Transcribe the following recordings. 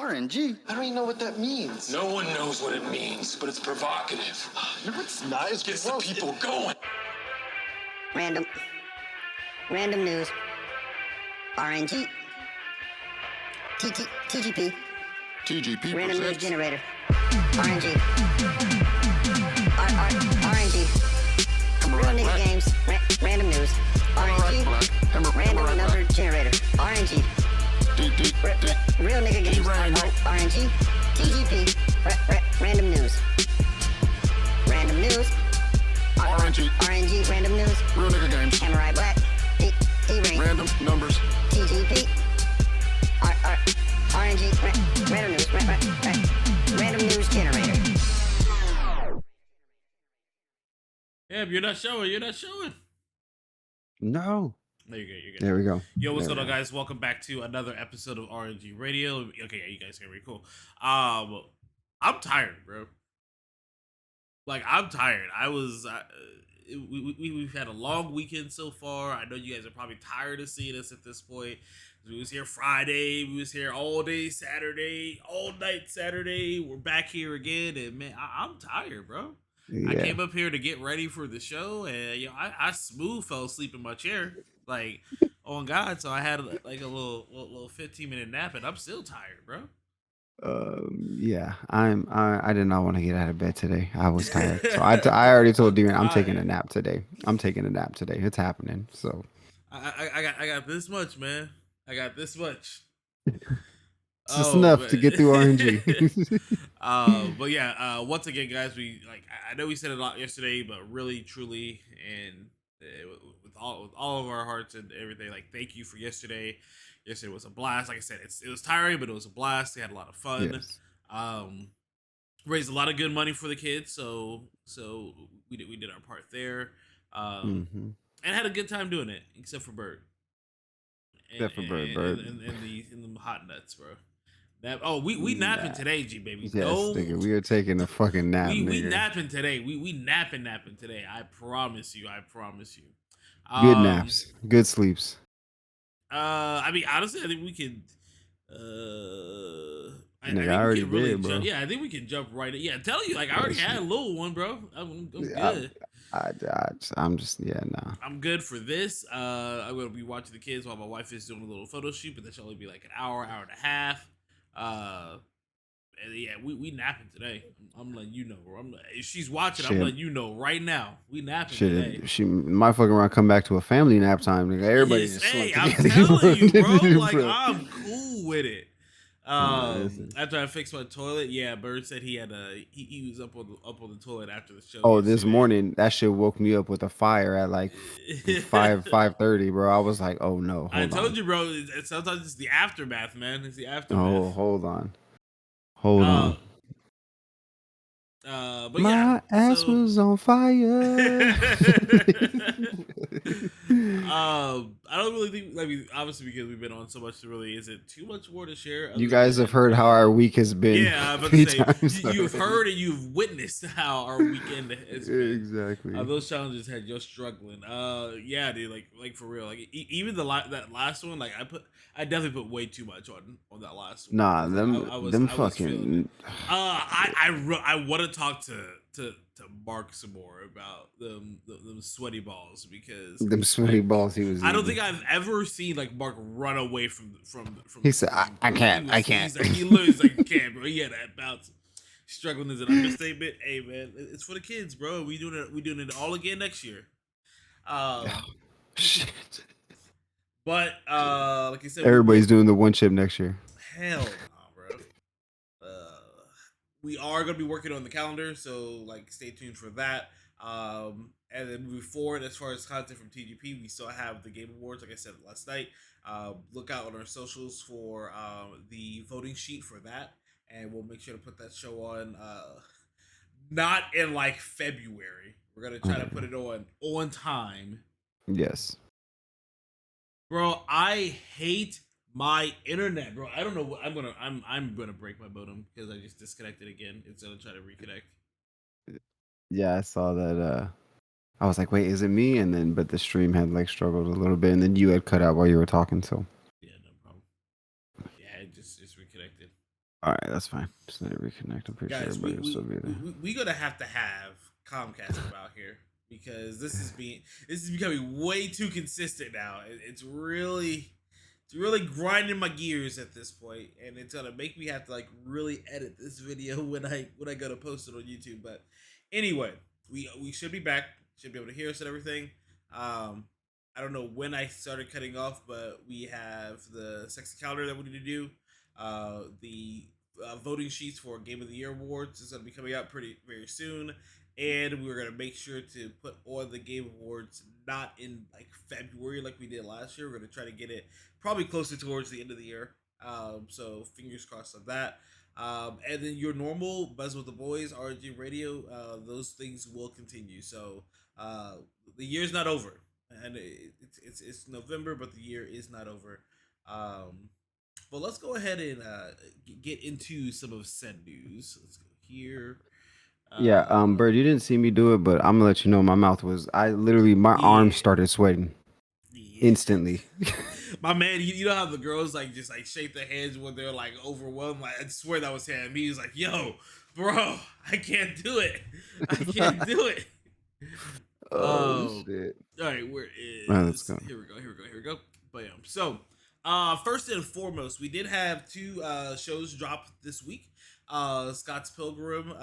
RNG? I don't even know what that means. No one knows what it means, but it's provocative. No, it's not. It's Gets the gross. people going. Random news. RNG. TGP. TGP Random news presents. generator. RNG. RNG. Real nigga games. Random news. RNG. Random number generator. RNG. Real nigga games. RNG. TGP. Random news. Random news. RNG. Random news. Real nigga games. Samurai Black. D-Ring. Random numbers. TGP. RNG. Random news. Random news generator. Yeah, you're not showing. No. No, you're good. There we go. Yo, what's There going we on, go. guys? Welcome back to another episode of RNG Radio. Okay, yeah, you guys are very cool. I'm tired, bro. Like, I'm tired. We've had a long weekend so far. I know you guys are probably tired of seeing us at this point. We was here Friday. We was here all day Saturday, all night Saturday. We're back here again, and man, I'm tired, bro. Yeah. I came up here to get ready for the show, and I smooth fell asleep in my chair, like on God. So I had like a little 15-minute nap, and I'm still tired, bro. Yeah. I did not want to get out of bed today. I was tired. So I already told Dean I'm taking a nap today. It's happening. So I got this much, man. I got this much. it's just enough to get through RNG. But yeah, once again, guys, I know we said it a lot yesterday, but really, truly, and with all of our hearts and everything, like, thank you for yesterday. Yesterday was a blast. Like I said, it was tiring, but it was a blast. We had a lot of fun. Yes. Raised a lot of good money for the kids, so we did our part there, and had a good time doing it, except for Bird. Except for Bird. And the hot nuts, bro. We napping today, G baby. Yes, nigga, we are taking a fucking nap. We nigga. napping today. We napping today. I promise you. Good naps. Good sleeps. I mean, honestly, I think we could. Nigga, I already did, bro. Yeah, I think we can jump right in. Yeah, I'm telling you, like, I already had a little one, bro. I'm good. I'm just, nah. I'm good for this. I'm gonna be watching the kids while my wife is doing a little photo shoot, but that should only be like an hour and a half. And yeah, we napping today. I'm letting you know, bro. If she's watching, I'm letting you know right now. We napping today. She might fucking around come back to a family nap time, nigga. Everybody just hey, slumped I'm together. telling you, bro. Like, Bro. I'm cool with it. After I fixed my toilet, yeah, Bird said he had he was up on the toilet after the show. Oh, this morning that shit woke me up with a fire at like 5:30, bro. I was like, oh no. I told you, bro. Sometimes it's the aftermath, man. It's the aftermath. Oh, hold on. But my ass was on fire. I don't really think, I mean, obviously because we've been on so much, is it too much more to share? You guys have heard how our week has been. Yeah, I'm about to say, you've heard and you've witnessed how our weekend has been. Exactly. Those challenges had you struggling. Yeah, dude, like for real. Like even that last one, like I definitely put way too much on that last one. Nah, them I fucking. I want to talk to Mark some more about them sweaty balls, because Them sweaty balls he was I don't eating. think I've ever seen like Mark run away from. He said, I can't. He's like, he literally like, can't, bro. He had that bounce. Struggling is an understatement. Hey man, it's for the kids, bro. We doing it all again next year. Shit. But like you said, Everybody's doing the one chip next year. hell no, bro. We are gonna be working on the calendar, so like stay tuned for that. And then moving forward, as far as content from TGP, we still have the Game Awards, like I said last night. Look out on our socials for the voting sheet for that, and we'll make sure to put that show on. Not in like February. We're gonna try to put it on time. Yes. Bro, I hate my internet, bro. I don't know what I'm gonna break my modem because I just disconnected again instead of trying to reconnect. Yeah, I saw that. I was like, wait, is it me? But the stream had like struggled a little bit, and then you had cut out while you were talking. So Yeah, no problem. Yeah, it just reconnected. All right, that's fine. Just let it reconnect. I'm pretty sure Guys, everybody will still be there. we gonna have to have Comcast come out here because this is becoming way too consistent now. It's really grinding my gears at this point, and it's gonna make me have to like really edit this video when I go to post it on YouTube. But anyway, we should be back. Should be able to hear us and everything. I don't know when I started cutting off, but we have the sexy calendar that we need to do. The voting sheets for Game of the Year awards is going to be coming out very soon, and we're going to make sure to put all the Game Awards not in like February like we did last year. We're going to try to get it probably closer towards the end of the year. So fingers crossed on that. And then your normal Buzz with the Boys, RNG Radio, those things will continue. So the year's not over, and it's November, but the year is not over. But let's go ahead and get into some of said news. Let's go here. Yeah, Bird, you didn't see me do it, but I'm gonna let you know my mouth was. My arms started sweating instantly. My man, you know how the girls like just like shake their hands when they're like overwhelmed. Like I swear that was him. He was like, "Yo, bro, I can't do it. I can't do it." Oh shit! All right, where is? All right, let's go. Here we go. Bam. So, first and foremost, we did have two shows drop this week. Scott's Pilgrim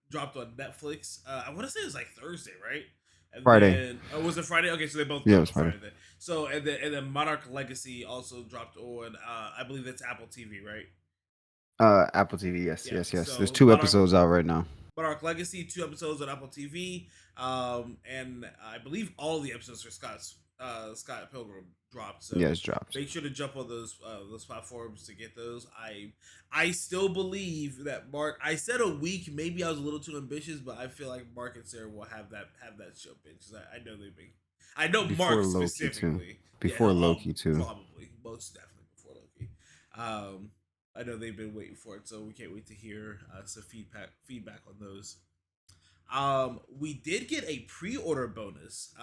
dropped on Netflix. I want to say it was like Thursday, right? And Friday. Then, was it Friday? Okay, so they both Yeah, it dropped was Friday. Then. So and then Monarch Legacy also dropped on. I believe that's Apple TV, right? Apple TV. Yes. So There's 2 episodes out right now. Monarch Legacy, 2 episodes on Apple TV, and I believe all the episodes for Scott Pilgrim dropped. So yeah, it's dropped. Make sure to jump on those platforms to get those. I still believe that Mark. I said a week. Maybe I was a little too ambitious, but I feel like Mark and Sarah will have that show binge because I know they've been. I know Before Mark Loki, specifically. too. Before Loki too. Probably, most definitely before Loki. I know they've been waiting for it, so we can't wait to hear some feedback on those. We did get a pre-order bonus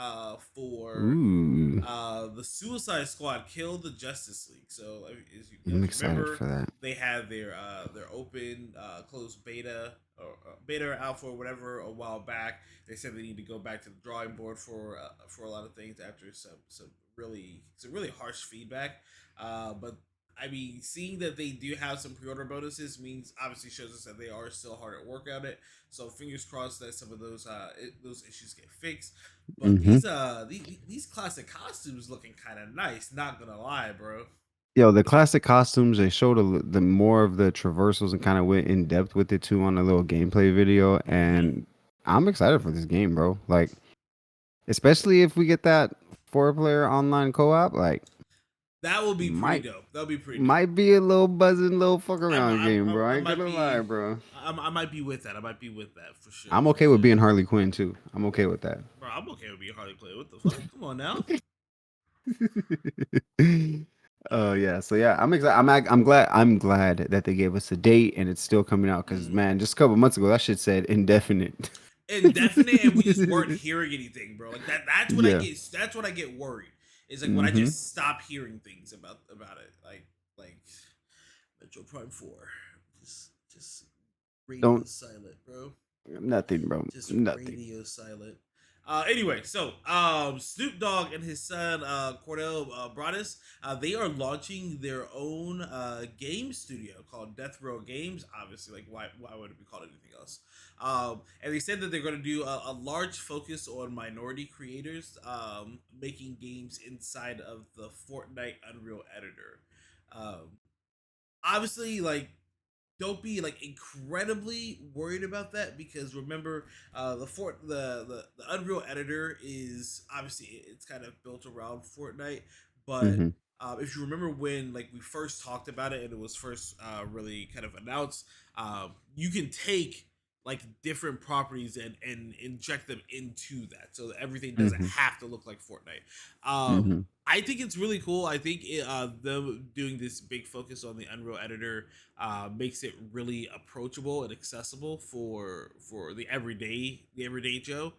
for the Suicide Squad Kill the Justice League. So as you I'm excited for that. They had their open closed beta or beta alpha or whatever a while back. They said they need to go back to the drawing board for a lot of things after some really harsh feedback. But I mean, seeing that they do have some pre-order bonuses means obviously shows us that they are still hard at work at it. So fingers crossed that some of those issues get fixed. But these classic costumes looking kind of nice. Not gonna lie, bro. Yo, the classic costumes, they showed the more of the traversals and kind of went in depth with it too on a little gameplay video, and I'm excited for this game, bro. Like, especially if we get that 4-player online co-op, like. That will be pretty dope. That'll be pretty dope. Might be a little buzzing, little fuck around game, bro. I ain't gonna lie, bro. I might be with that. For sure. I'm okay with being Harley Quinn too. I'm okay with that. Bro, I'm okay with being Harley Quinn. What the fuck? Come on now. Oh yeah. So yeah, I'm excited. I'm glad that they gave us a date and it's still coming out. Because man, just a couple months ago, that shit said indefinite. Indefinite, and we just weren't hearing anything, bro. Like that. That's what I get. That's what I get worried. It's like when I just stop hearing things about it, like Metro Prime 4, just radio silent, bro. Nothing, bro. Just nothing. Radio silent. Anyway, so Snoop Dogg and his son Cordell Broadus, they are launching their own game studio called Death Row Games. Obviously, like why would it be called anything else? And they said that they're going to do a large focus on minority creators making games inside of the Fortnite Unreal Editor. Obviously, like, don't be like incredibly worried about that because remember, the Unreal Editor is obviously it's kind of built around Fortnite, but if you remember when like we first talked about it and it was first really kind of announced, you can take like different properties and inject them into that so that everything doesn't have to look like Fortnite. I think it's really cool. I think them doing this big focus on the Unreal Editor makes it really approachable and accessible for the everyday Joe,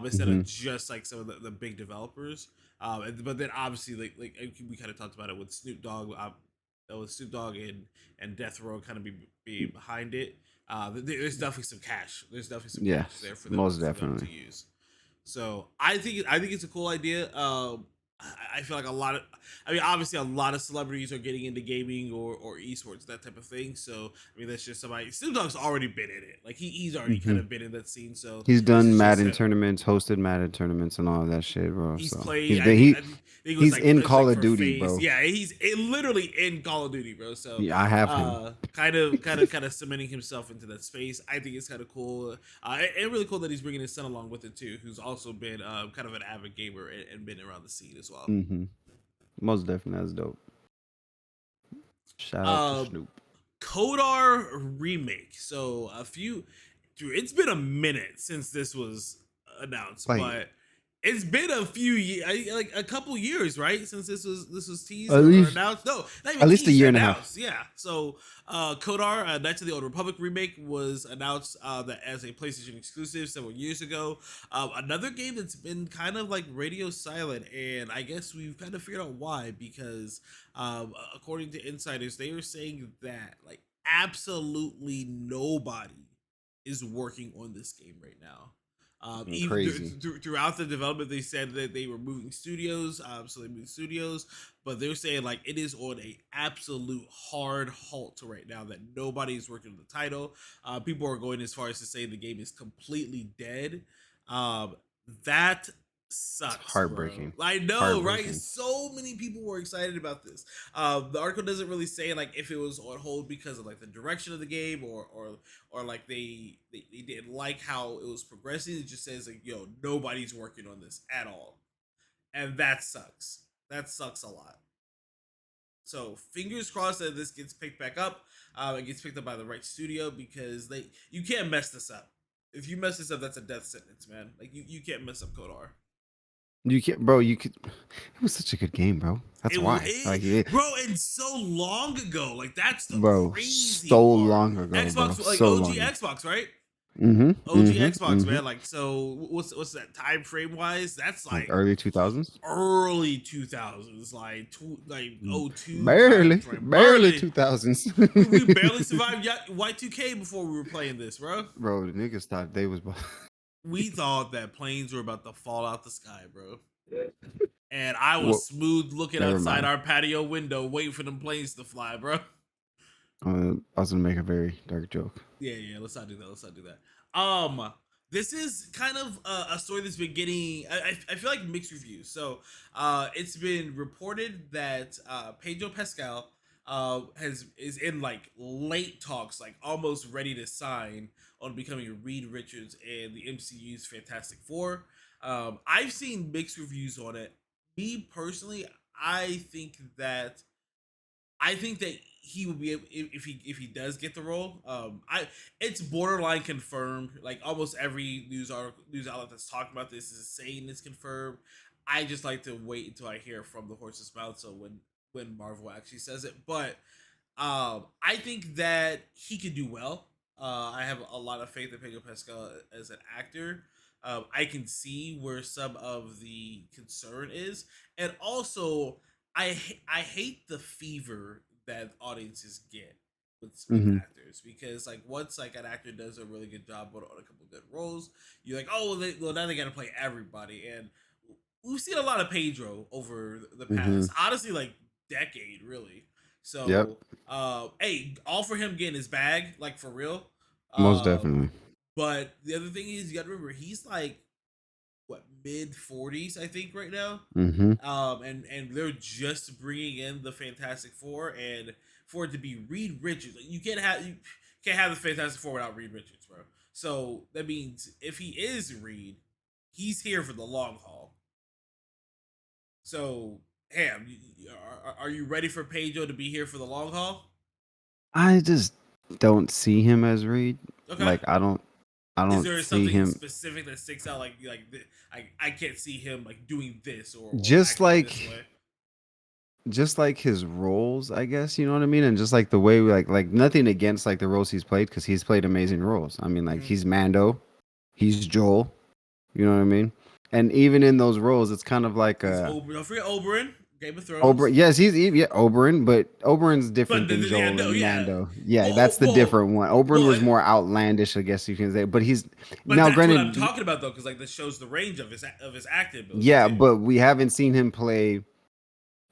instead of just like some of the big developers. But then obviously like we kind of talked about it with Snoop Dogg. with Snoop Dogg and Death Row kind of be behind it. There's definitely some cash. There's definitely some Yeah, cash there most for them to definitely. use. So I think it's a cool idea. I feel like obviously a lot of celebrities are getting into gaming or esports, that type of thing. So I mean, that's just somebody. Snoop Dogg's already been in it. Like he's already kind Hmm. of been in that scene. So He's this done is just Madden him. tournaments, hosted Madden tournaments, and all of that shit, bro. He's So played. he's been he I think it was he's like in it's like Call of for Duty, phase. bro. Yeah, he's literally in Call of Duty, bro. So Yeah, I have him. kind of cementing himself into that space. I think it's kind of cool. And really cool that he's bringing his son along with it too, who's also been kind of an avid gamer and been around the scene as well. Hmm. Most definitely, that's dope. Shout out to Uh, Snoop. Kodar remake. So dude, it's been a minute since this was announced, Like but it's been a few years, like a couple years, right? Since this was teased at or least announced. No, not even at least a teased, year and a half. announced. Yeah. So, Kodar, Knights of the Old Republic remake was announced that as a PlayStation exclusive several years ago. Another game that's been kind of like radio silent, and I guess we've kind of figured out why. Because, according to insiders, they are saying that like absolutely nobody is working on this game right now. Even Crazy. throughout the development, they said that they were moving studios, so they moved studios. But they're saying like it is on a absolute hard halt right now that nobody is working on the title. People are going as far as to say the game is completely dead. Um, that It's sucks, bro. heartbreaking. I know, right? Heartbreaking. So many people were excited about this. The article doesn't really say like if it was on hold because of like the direction of the game or like they didn't like how it was progressing. It just says like, yo, nobody's working on this at all, and that sucks. That sucks a lot. So fingers crossed that this gets picked back up. It gets picked up by the right studio because you can't mess this up. If you mess this up, that's a death sentence, man. Like you can't mess up Kodar. You can't, bro. You could. It was such a good game, bro. That's It, why. it Like, it, bro, and so long ago. Like that's the bro, crazy so part. long ago, bro. Xbox, like So OG long. Xbox, right? Mm-hmm. OG Mm-hmm. Xbox, Mm-hmm. man. Like so, what's that time frame wise? That's Like like early 2000s. early 2000s, like '02 time Barely, frame. barely 2000s. We barely survived Y2K before we were playing this, bro. Bro, the niggas thought they was. We thought that planes were about to fall out the sky, bro. And I was Well, smooth looking never outside mind. our patio window, waiting for them planes to fly, bro. I was gonna make a very dark joke. Yeah. Let's not do that. Let's not do that. This is kind of a story that's been getting. I feel like mixed reviews. So, it's been reported that Pedro Pascal is in like late talks, like almost ready to sign on becoming Reed Richards in the MCU's Fantastic Four. I've seen mixed reviews on it. Me personally, I think that he would be able, if he does get the role. It's borderline confirmed. Like almost every news outlet that's talking about this is saying it's confirmed. I just like to wait until I hear from the horse's mouth. So when Marvel actually says it, but I think that he could do well. I have a lot of faith in Pedro Pascal as an actor. I can see where some of the concern is, and also I hate the fever that audiences get with Hmm. actors because like once like an actor does a really good job on a couple good roles, you're like, oh well, now they got to play everybody, and we've seen a lot of Pedro over the Hmm. past honestly like decade really. Yep. So hey, all for him getting his bag like for real. Most Um, definitely. but the other thing is you got to remember he's like what mid 40s I think right now. Hmm. And they're just bringing in the Fantastic Four, and for it to be Reed Richards, like, you can't have the Fantastic Four without Reed Richards, bro. So that means if he is Reed, he's here for the long haul. So, Ham, are you ready for Pedro to be here for the long haul? I just don't see him as Reed. Okay. Like I Is don't there see something him specific that sticks out I can't see him like doing this or just acting this like way? just like his roles, I guess, you know what I mean? And just like the way like nothing against like the roles he's played because he's played amazing roles. I mean, like Mhm. he's Mando, he's Joel, you know what I mean? And even in those roles, it's kind of like Don't forget Oberyn. Game of Thrones. Oberyn, yes, he's Oberyn, but Oberyn's different But than Joel and yeah. Mando. Yeah, Well, that's the different one. Oberyn was well, more outlandish, I guess you can say. But he's but now that's what I'm granted. talking about though, because like this shows the range of his acting ability. Yeah, too. but we haven't seen him play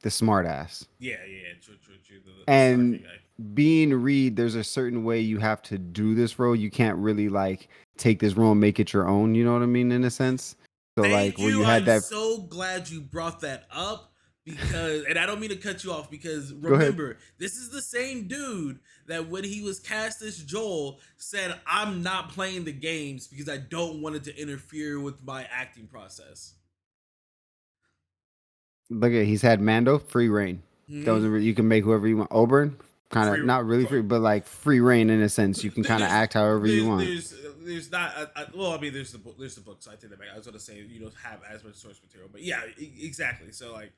the smartass. Yeah, true. The And snarky guy. being Reed, there's a certain way you have to do this role. You can't really like take this role and make it your own. You know what I mean? In a sense. So Thank like where you. you had I'm that. so glad you brought that up because, and I don't mean to cut you off because Go ahead. remember, this is the same dude that when he was cast as Joel said, "I'm not playing the games because I don't want it to interfere with my acting process." Look at he's had Mando free reign. That was you can make whoever you want. Oberyn kind of not really free, but like free reign in a sense. You can kind of act however you want. There's not. Well, I mean, there's the book. There's the book. So I take that back. I was gonna say you don't have as much source material, but yeah, exactly. So like,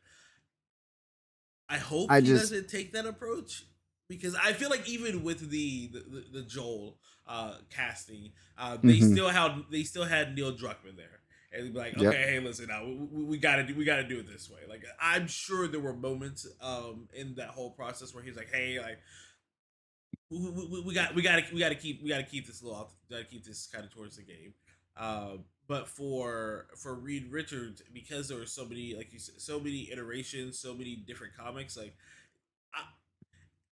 I hope he doesn't take that approach because I feel like even with the Joel casting, they still had Neil Druckmann there. And they'd be like, okay, hey, listen, now we gotta do it this way. Like, I'm sure there were moments in that whole process where he's like, hey, like, we gotta keep this gotta keep this kind of towards the game. But for Reed Richards, because there were so many, like you said, so many iterations, so many different comics, like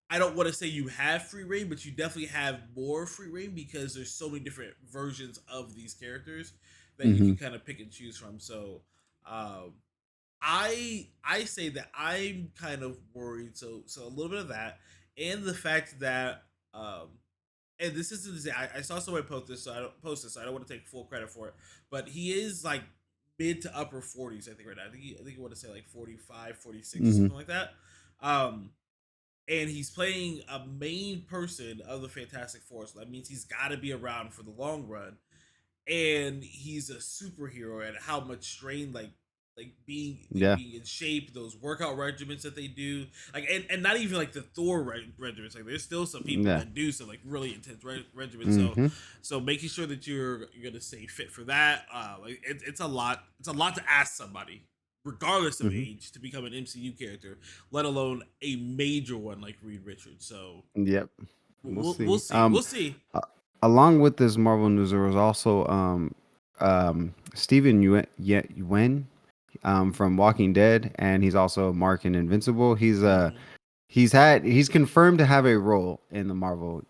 I don't want to say you have free reign, but you definitely have more free reign because there's so many different versions of these characters that you can kind of pick and choose from. So I say that I'm kind of worried. So a little bit of that, and the fact that and this isn't I saw somebody post this, so I don't want to take full credit for it. But he is like mid to upper 40s, I think right now. I think you want to say like 45, 46, something like that. And he's playing a main person of the Fantastic Four, so that means he's got to be around for the long run. And he's a superhero, and how much strain like being in shape, those workout regimens that they do, like and not even like the Thor regimens. Like there's still some people that do some like really intense regimens. So making sure that you're gonna stay fit for that, like it's a lot. It's a lot to ask somebody, regardless of age, to become an MCU character, let alone a major one like Reed Richards. So we'll see. We'll see. Along with this Marvel news, there was also Stephen Yuen from Walking Dead, and he's also Mark in Invincible. He's confirmed to have a role in the Marvel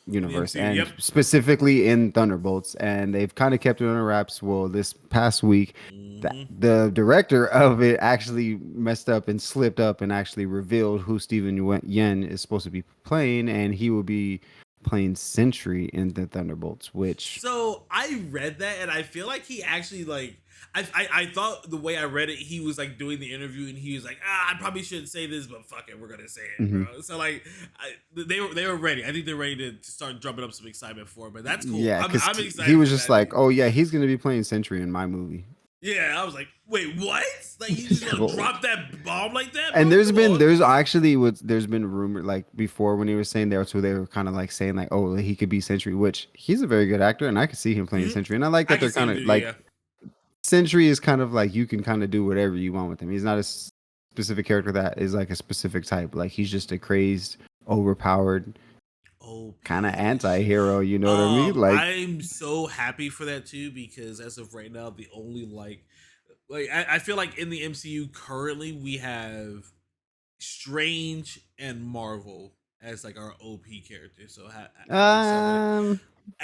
universe, and specifically in Thunderbolts, and they've kind of kept it under wraps. Well, this past week, the director of it actually messed up and slipped up and actually revealed who Stephen Yen is supposed to be playing, and he will be playing Sentry in the Thunderbolts. Which so I read that, and I feel like he actually like. I thought the way I read it, he was like doing the interview, and he was like, I probably shouldn't say this, but fuck it, we're gonna say it, bro. So like, they were ready. I think they're ready to start drumming up some excitement for it, but that's cool. Yeah, I'm excited. He was just like, oh yeah, he's gonna be playing Sentry in my movie. Yeah, I was like, wait, what? Like you just gonna drop that bomb like that? Bro? And there's been rumor like before when he was saying there, so they were kind of like saying like, oh, he could be Sentry, which he's a very good actor, and I could see him playing Sentry, and I like that they're kind of like. Yeah. Sentry is kind of like you can kind of do whatever you want with him. He's not a specific character that is like a specific type. Like he's just a crazy, overpowered, kind of anti-hero. You know what I mean? Like I'm so happy for that too, because as of right now, the only like I feel like in the MCU currently we have Strange and Marvel as like our OP characters. So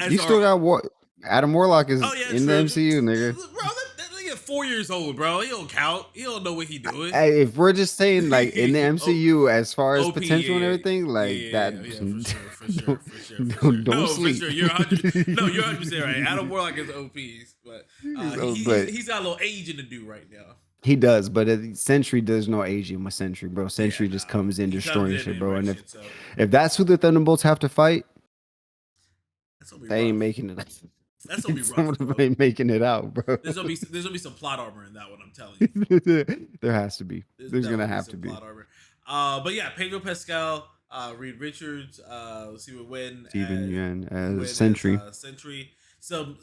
you still got what? Adam Warlock is in the MCU, nigga. Bro, that nigga 4 years old, bro. He don't count. He don't know what he doing. Hey, if we're just saying like in the MCU as far as OP, potential and everything, like that. For sure. Don't sleep. For sure. You're 100% right. Adam Warlock is OPs, but he's got a little aging to do right now. He does, but Sentry does no aging with Sentry, bro. Sentry just comes in destroying shit, bro. And if that's who the Thunderbolts have to fight, they ain't making it. That's gonna be rough. Bro. Ain't making it out, bro. There's gonna be some plot armor in that one. I'm telling you. There has to be. There's gonna have to be. Plot armor. But yeah, Pedro Pascal, Reed Richards, Stephen Yen as Sentry. Sentry. Some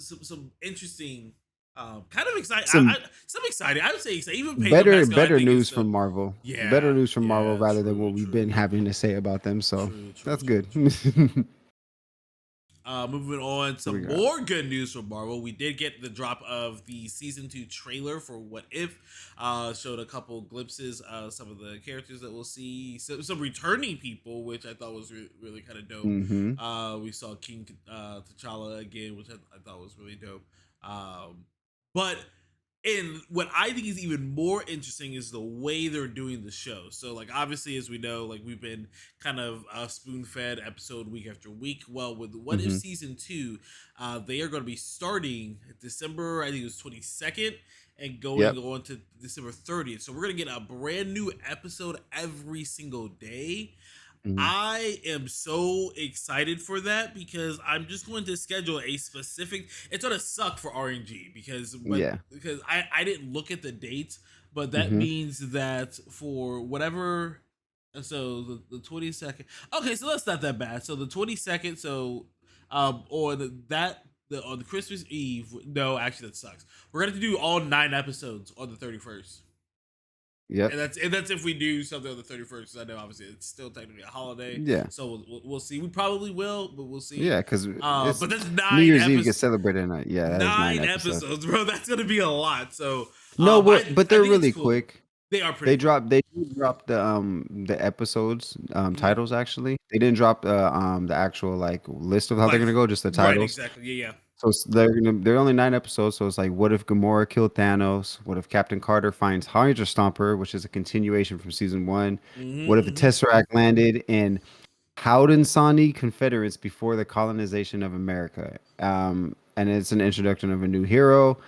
interesting Kind of excited. Some Some excited. I would say excited. Even Pedro Pascal, I better think, is news still. from Marvel. Better Yeah, news from Marvel yeah, rather than true, what we've been true, having to say about them. So true, true, that's true, good. true. Moving on, What we some got? more good news from Marvel. We did get the drop of the season 2 trailer for What If. Showed a couple glimpses of some of the characters that we'll see, some returning people, which I thought was really kind of dope. Mm-hmm. We saw King T'Challa again, which I thought was really dope. But and what I think is even more interesting is the way they're doing the show. So, like, obviously, as we know, like, we've been kind of spoon fed episode week after week. Well, with What If Mm-hmm. season 2, they are going to be starting December, I think it was 22nd, and going Yep. on to December 30th. So, we're going to get a brand new episode every single day. Mm-hmm. I am so excited for that because I'm just going to schedule a specific. It's gonna suck for RNG Yeah. because I didn't look at the dates, but that Mm-hmm. means that for whatever. So the 22nd. Okay, so that's not that bad. So the 22nd. So or on the Christmas Eve. No, actually that sucks. We're gonna do all 9 episodes on the 31st. Yep. And that's if we do something on the 31st. I know obviously it's still technically a holiday, Yeah. so we'll see. We probably will, but we'll see. Yeah, because it's But that's New 9 Year's Eve gets episodes. celebrated. Yeah, that is 9 Nine episodes. episodes, bro. That's gonna be a lot. So, No, but I they're think it's really cool. quick. They are pretty. They do drop the episodes Mhm. titles actually. They didn't drop the actual like list of how they're Like gonna go, just the right, titles. exactly. Yeah, So they're only 9 episodes. So it's like, what if Gamora killed Thanos? What if Captain Carter finds Hydra Stomper, which is a continuation from season 1? yeah. What if the Tesseract landed in Haudenosaunee Confederates before the colonization of America? And it's an introduction of a new hero.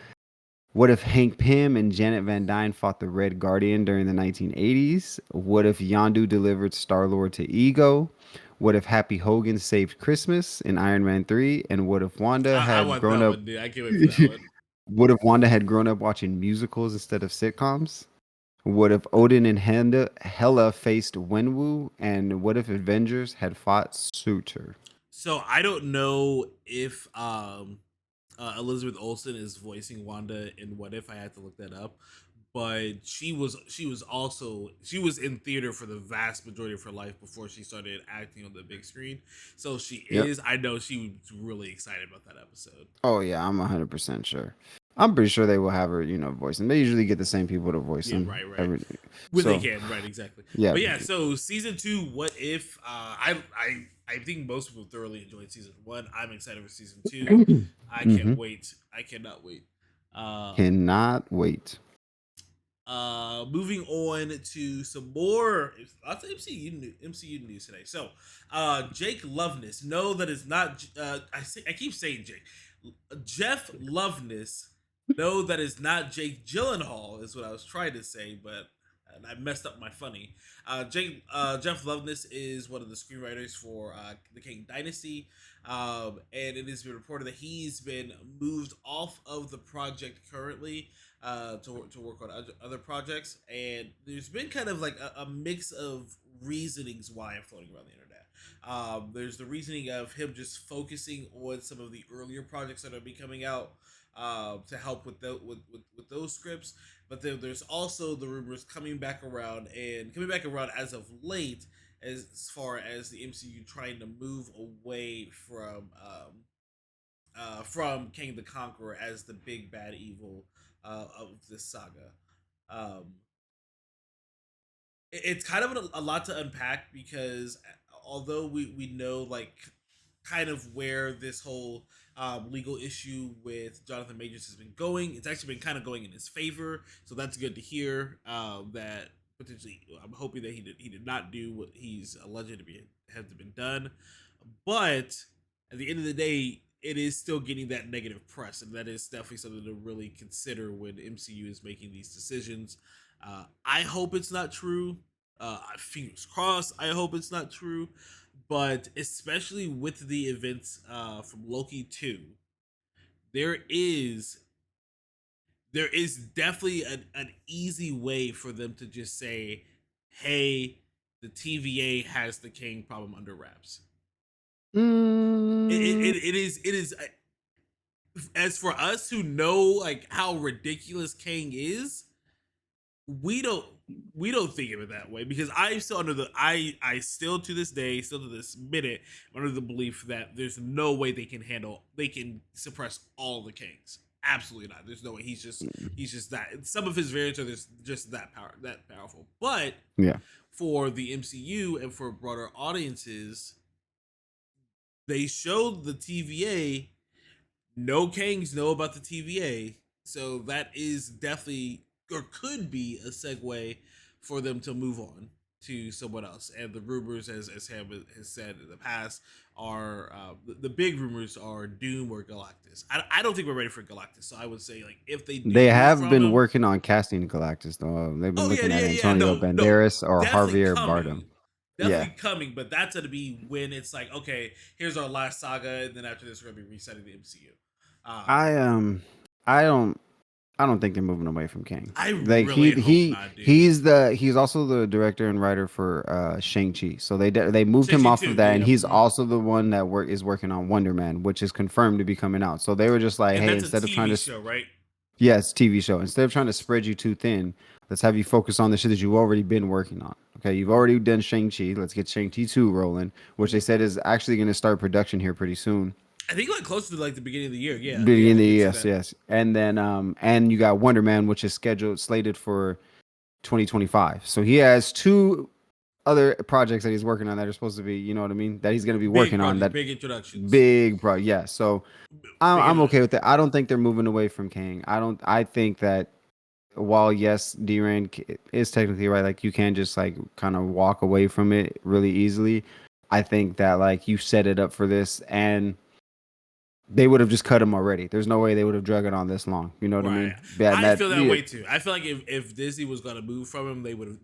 What if Hank Pym and Janet Van Dyne fought the Red Guardian during the 1980s? What if Yondu delivered Star-Lord to Ego? What if Happy Hogan saved Christmas in Iron Man 3? And what if Wanda I had want grown that up one, dude. I can't wait for that one. What if Wanda had grown up watching musicals instead of sitcoms? What if Odin and Hela faced Wenwu? And what if Avengers had fought Suture? So I don't know if Elizabeth Olsen is voicing Wanda in What If. I had to look that up, but she was in theater for the vast majority of her life before she started acting on the big screen. So she Yep. is. I know she was really excited about that episode. Oh yeah, I'm 100% sure. I'm pretty sure they will have her, voice them. They usually get the same people to voice Yeah, them. right. When they So can, right? Exactly. yeah. But yeah, so season 2, What If? I think most people thoroughly enjoyed season 1. I'm excited for season 2. I can't Hmm. wait. I cannot wait. Um, Cannot wait. Moving on to some more lots of MCU news today. So, Jake Loveness. No, that is not. I keep saying Jake. Jeff Loveness. No, that is not Jake Gyllenhaal. Is what I was trying to say, but and I messed up my funny. Jeff Loveness is one of the screenwriters for the King Dynasty, and it has been reported that he's been moved off of the project currently to work on other projects. And there's been kind of like a mix of reasonings why I'm floating around the internet. There's the reasoning of him just focusing on some of the earlier projects that are be coming out to help with those scripts. But then there's also the rumors coming back around as of late, as far as the MCU trying to move away from King the Conqueror as the big bad evil of this saga. Um, it's kind of a lot to unpack because although we know like kind of where this whole legal issue with Jonathan Majors has been going, it's actually been kind of going in his favor. So that's good to hear. That potentially, I'm hoping that he did not do what he's alleged to be have been done. But at the end of the day, it is still getting that negative press, and that is definitely something to really consider when MCU is making these decisions. I hope it's not true. Fingers crossed. I hope it's not true, but especially with the events from Loki 2, there is definitely an easy way for them to just say, "Hey, the TVA has the King problem under wraps." Mm, It is as for us who know like how ridiculous Kang is, we don't think of it that way, because I'm still under the I still to this day, still to this minute, under the belief that there's no way they can suppress all the Kangs. Absolutely not. There's no way. He's just that. Some of his variants are just that powerful. But Yeah. for the MCU and for broader audiences, they showed the TVA. No Kangs know about the TVA, so that is definitely, or could be, a segue for them to move on to someone else. And the rumors, as Sam has said in the past, are the big rumors are Doom or Galactus. I don't think we're ready for Galactus, so I would say, like, if they do They move have from been him, working on casting Galactus though. They've been oh looking at yeah, Antonio no, Banderas or definitely Javier coming. Bardem. Definitely coming, but that's gonna be when it's like, okay, here's our last saga, and then after this, we're gonna be resetting the MCU. I don't think they're moving away from Kang. I Like really hope not, dude. he's also the director and writer for Shang-Chi. So they moved him Shang-Chi off too, of that, and yeah. he's also the one that is working on Wonder Man, which is confirmed to be coming out. So they were just like, And hey, that's instead a of trying TV to show, right? yes, TV show. Instead of trying to spread you too thin, let's have you focus on the shit that you've already been working on. Okay, you've already done Shang-Chi. Let's get Shang-Chi 2 rolling, which they said is actually going to start production here pretty soon. I think like close to like the beginning of the year. Yeah. Beginning of the I year, yes. And then and you got Wonder Man, which is slated for 2025. So he has two other projects that he's working on that are supposed to be, you know what I mean, that he's going to be working on. That big introductions. Yeah. So I'm okay with that. I don't think they're moving away from Kang. I think that while yes, D-Ran is technically right, like you can just like kind of walk away from it really easily. I think that like you set it up for this, and they would have just cut him already. There's no way they would have drug it on this long. You know what I mean? Yeah, I feel that way too. I feel like if Disney was gonna move from him, they would have.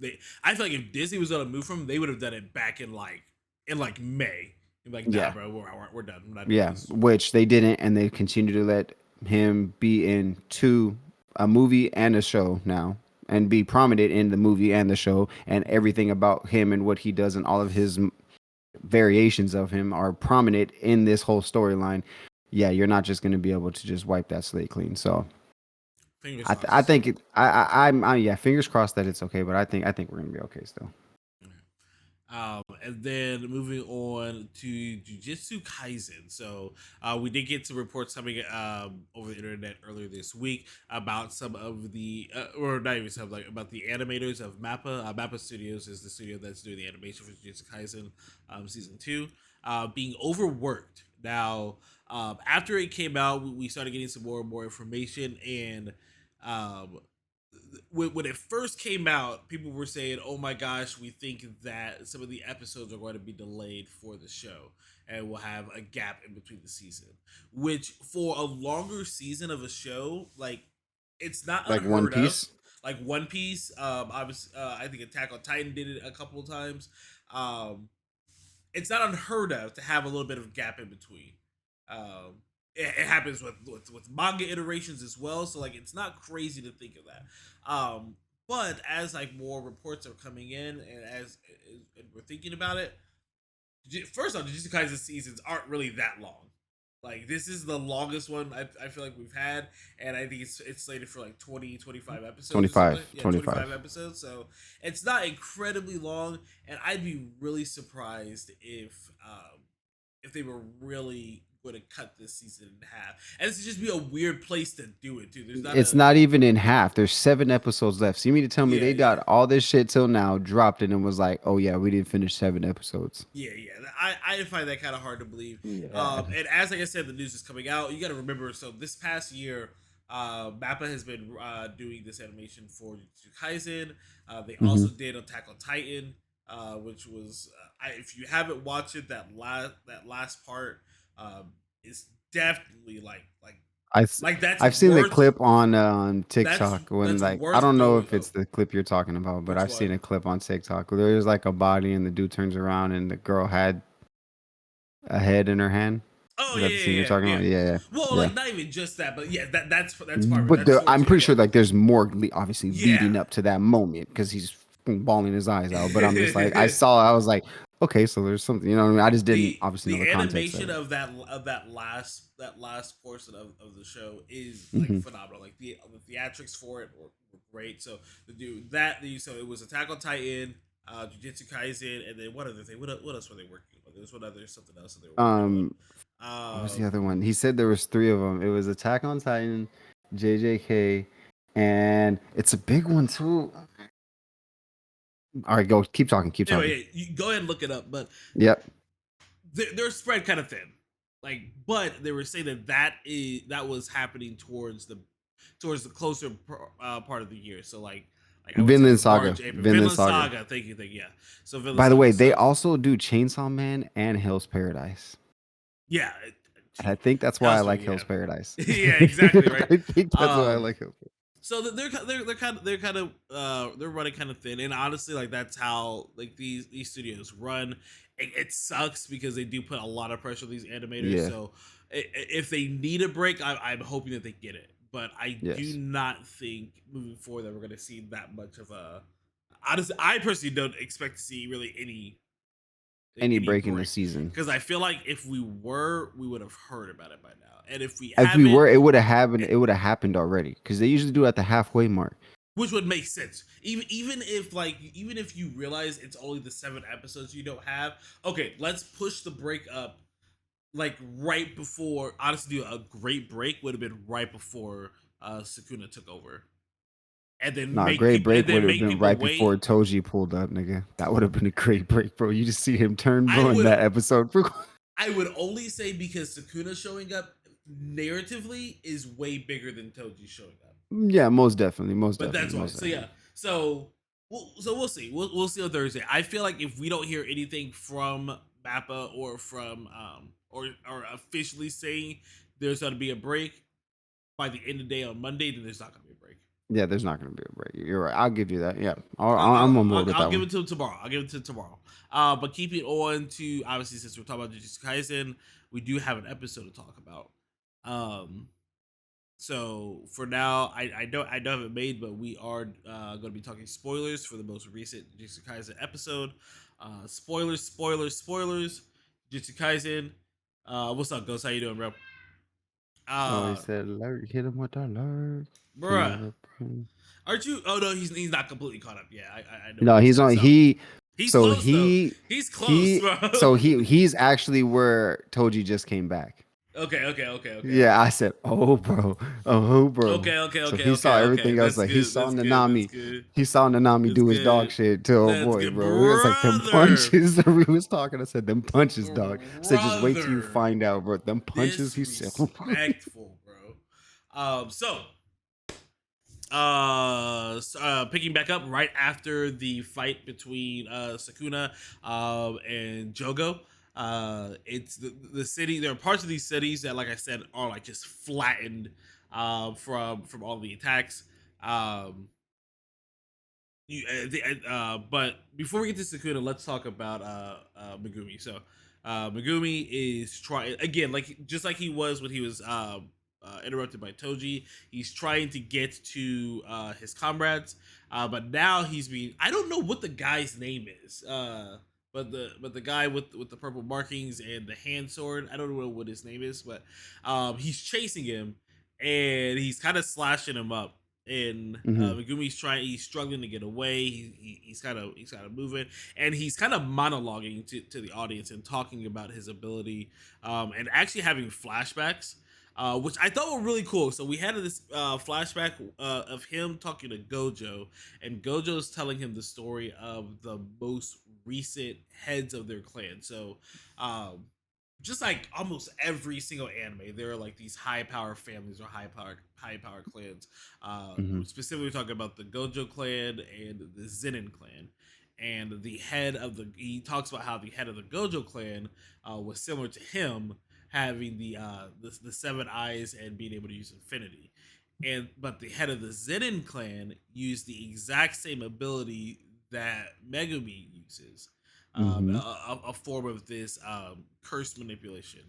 I feel like if Disney was gonna move from him, they would have done it back in like May. Like, nah, bro, we're done. We're not doing this. Which they didn't, and they continue to let him be in a movie and a show now, and be prominent in the movie and the show, and everything about him and what he does and all of his variations of him are prominent in this whole storyline. Yeah, you're not just going to be able to just wipe that slate clean. So I think fingers crossed that it's okay, but I think we're going to be okay still. And then moving on to Jujutsu Kaisen. So we did get some reports coming over the internet earlier this week about some of the, or not even some, like about the animators of Mappa. Mappa Studios is the studio that's doing the animation for Jujutsu Kaisen season 2, being overworked. Now, after it came out, we started getting some more and more information, and when it first came out, people were saying, "Oh my gosh, we think that some of the episodes are going to be delayed for the show, and we'll have a gap in between the season." Which, for a longer season of a show, like, it's not like One Piece. Like One Piece, obviously, I think Attack on Titan did it a couple of times. It's not unheard of to have a little bit of gap in between. It happens with manga iterations as well, so like it's not crazy to think of that. But as like more reports are coming in, and as we're thinking about it, first off, Jujutsu Kaisen seasons aren't really that long. Like, this is the longest one I feel like we've had, and I think it's slated for like 25 episodes. 25 episodes. So it's not incredibly long, and I'd be really surprised if they were really going to cut this season in half. And this would just be a weird place to do it too. It's not even in half. There's 7 episodes left. So you mean to tell me they got all this shit till now, dropped it, and was like, oh yeah, we didn't finish 7 episodes. Yeah. I find that kind of hard to believe. Yeah. And as like I said, the news is coming out. You got to remember, so this past year, Mappa has been doing this animation for Jujutsu Kaisen. They also did Attack on Titan, which was if you haven't watched it, that last part is definitely like I've seen the clip on TikTok when like I don't know if it's the clip you're talking about, but I've seen a clip on TikTok where there's like a body and the dude turns around and the girl had a head in her hand. Oh, you're talking about? Yeah. Well, like not even just that, but yeah, that's part of it. But I'm pretty sure like there's more obviously leading up to that moment because he's bawling his eyes out. But I'm just like I was like, okay, so there's something, you know what I mean? I just didn't obviously know the the context animation of of that last portion of the show is it. like phenomenal. Like the theatrics for it were great. So so it was Attack on Titan, Jujutsu Kaisen, and then what other thing? What else were they working on? There was one other something else that they were working on. What was the other one? He said there was three of them. It was Attack on Titan, JJK, and it's a big one too. All right, go. Keep talking. Keep talking. Anyway, yeah, you go ahead and look it up, but Yep. they're spread kind of thin. Like, but they were saying that was happening towards the closer part of the year. So like I would say Vinland Saga. March, April. Vinland Vinland Saga. Saga. Thank you. Yeah. So Vinland By the Saga, way, they so, also do Chainsaw Man and Hell's Paradise. yeah. And I think that's why I like yeah. Hell's Paradise. Yeah, exactly right. I think that's why I like Hell's Paradise. So they're running kind of thin, and honestly, like that's how like these studios run. It sucks because they do put a lot of pressure on these animators. Yeah. So if they need a break, I'm hoping that they get it. But I do not think moving forward that we're going to see that much of a. Honestly, I personally don't expect to see really any break in the season, because I feel like if we were, we would have heard about it by now. And if we were, it would have happened. It would have happened already because they usually do it at the halfway mark, which would make sense. Even if you realize it's only the 7 episodes you don't have, okay, let's push the break up. Like right before, honestly, a great break would have been right before Sukuna took over. And then great break would have been right before Toji pulled up, nigga. That would have been a great break, bro. You just see him turn, bro, in that episode. I would only say because Sukuna showing up narratively is way bigger than Toji showing up. Yeah, most definitely. But that's why. So yeah. So we'll see. We'll see on Thursday. I feel like if we don't hear anything from Mappa or from or officially saying there's going to be a break by the end of the day on Monday, then there's not going to be a break. Yeah, there's not going to be a break. You're right. I'll give you that. Yeah, I'm on board with that. I'll give it to tomorrow. But keeping on to, obviously, since we're talking about Jujutsu Kaisen, we do have an episode to talk about. So for now, I don't have it made, but we are going to be talking spoilers for the most recent Jujutsu Kaisen episode. Spoilers. Jujutsu Kaisen. What's up, Ghost? How you doing, bro? He said, "Alert, hit him with alert." Bruh. Aren't you? Oh no, he's not completely caught up. Yeah, I know. No, he's on. So. He's so close, he's close, bro. So he's actually where Toji just came back. Okay. Yeah, I said, oh bro. Okay. So he saw everything else. Like he saw Nanami. He saw Nanami do his dog shit to a boy, bro. It was like them punches. We was talking. I said them punches, dog. I said just wait till you find out, bro. Them punches. He said, respectful, bro. Picking back up right after the fight between Sukuna and Jogo. It's the city. There are parts of these cities that, like I said, are like just flattened from all the attacks. But before we get to Sukuna, let's talk about Megumi. So Megumi is trying again, just like he was when he was interrupted by Toji. He's trying to get to his comrades, but now he's being. I don't know what the guy's name is. But the guy with the purple markings and the hand sword, I don't know what his name is, but he's chasing him and he's kind of slashing him up. And Megumi's he's struggling to get away. He's kind of moving, and he's kind of monologuing to the audience and talking about his ability, and actually having flashbacks, which I thought were really cool. So we had this flashback of him talking to Gojo, and Gojo's telling him the story of the most recent heads of their clan. So just like almost every single anime, there are like these high power families or high power clans. Specifically talking about the Gojo clan and the Zenin clan. And he talks about how the head of the Gojo clan was similar to him, having the 7 eyes and being able to use infinity. But the head of the Zenin clan used the exact same ability that Megumi uses. A form of this curse manipulation.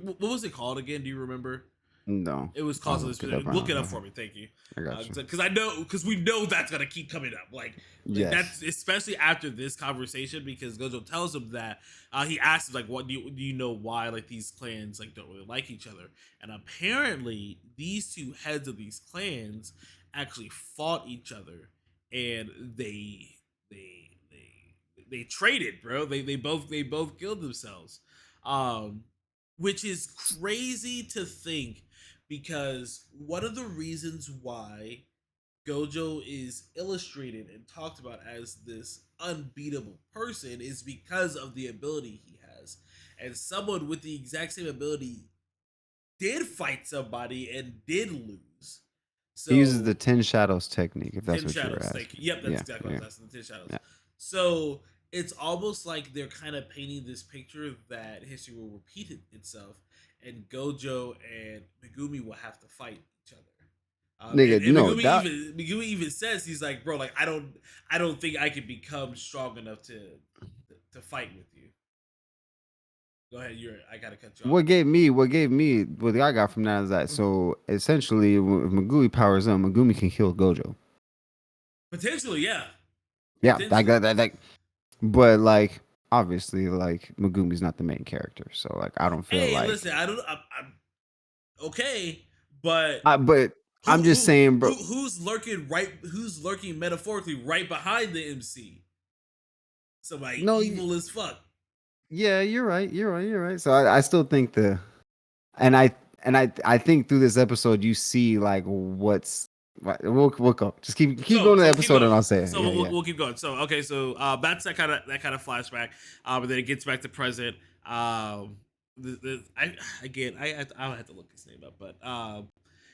What was it called again? Do you remember? No, It was I'll cause of this. look it up. Look it up for me, thank you. I got you. Because we know that's gonna keep coming up. Like Yes. that's especially after this conversation, because Gojo tells him that he asks him, like, what do you know why like these clans like don't really like each other? And apparently these two heads of these clans actually fought each other, and they traded, bro. They both killed themselves, which is crazy to think, because one of the reasons why Gojo is illustrated and talked about as this unbeatable person is because of the ability he has. And someone with the exact same ability did fight somebody and did lose. So He uses the 10 shadows technique, if that's 10 what you were shadows. asking. Thank you. Yep, that's exactly what I was asking. The 10 shadows. Yeah. So it's almost like they're kind of painting this picture that history will repeat itself, and Gojo and Megumi will have to fight each other. Nigga, and no, Megumi even says, he's like, bro, like I don't think I can become strong enough to fight with you. Go ahead, I gotta cut you off. what I got from that is that, so essentially, if Megumi powers up, Megumi can kill Gojo. Potentially, yeah. Yeah, Potentially. that, but like, obviously, like Megumi's not the main character, so like, I don't feel like. Listen, I'm okay, but But I'm just saying, bro. Who's lurking metaphorically right behind the MC? Somebody evil as fuck. Yeah, you're right. So I still think I think through this episode you see like what's. We'll go. Just keep going to the episode, and I'll say it. So we'll keep going. So okay, so that's that kind of flashback, but then it gets back to present. I'll have to look his name up, but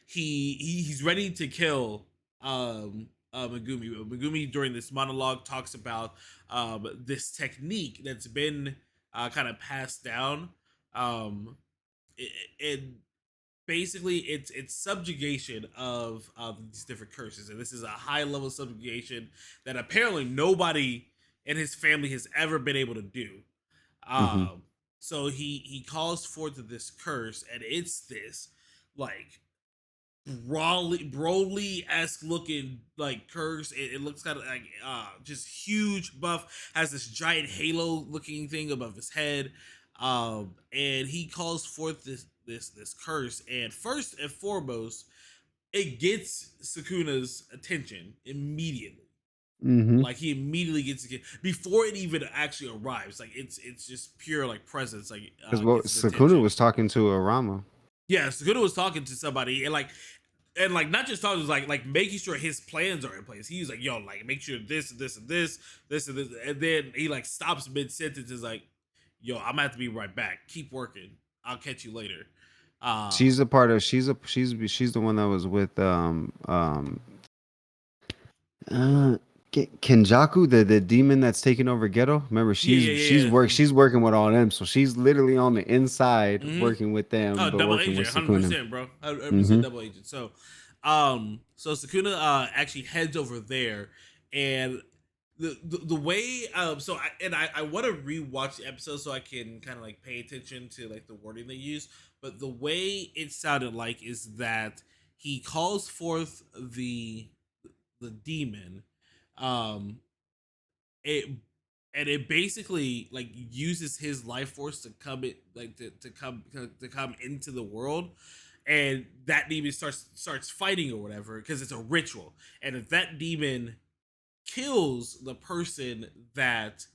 he's ready to kill Megumi. Megumi during this monologue talks about this technique that's been kind of passed down, and basically it's subjugation of these different curses, and this is a high level subjugation that apparently nobody in his family has ever been able to do. So he calls forth this curse, and it's this like Broly-esque looking like curse. It looks kind of like just huge, buff, has this giant halo looking thing above his head, and he calls forth this curse, and first and foremost it gets Sukuna's attention immediately. Like he immediately gets it before it even actually arrives. Like it's just pure like presence. Like because Sukuna was talking to Arama. Yeah, Sukuna was talking to somebody, and not just talking, like making sure his plans are in place. He was like, yo, like make sure this and this and this and this, and then he like stops mid sentence, is like, yo, I'm gonna have to be right back. Keep working. I'll catch you later. She's a part of. She's the one that was with Kenjaku, the demon that's taking over Ghetto. Remember, she's working with all them, so she's literally on the inside working with them. Oh, but double working agent, with 100%, bro, 100% double agent. So, so Sukuna actually heads over there, and the way so I want to rewatch the episode so I can kind of like pay attention to like the wording they use, but the way it sounded like is that he calls forth the demon, it basically like uses his life force to come to come into the world, and that demon starts fighting or whatever, because it's a ritual, and if that demon kills the person that